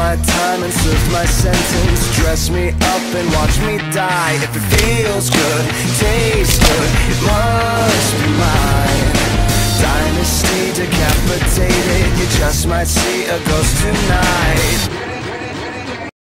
my time and served my sentence. Dress me up and watch me die. If it feels good, tastes good, it must be mine. Dynasty decapitated, you just might see a ghost tonight.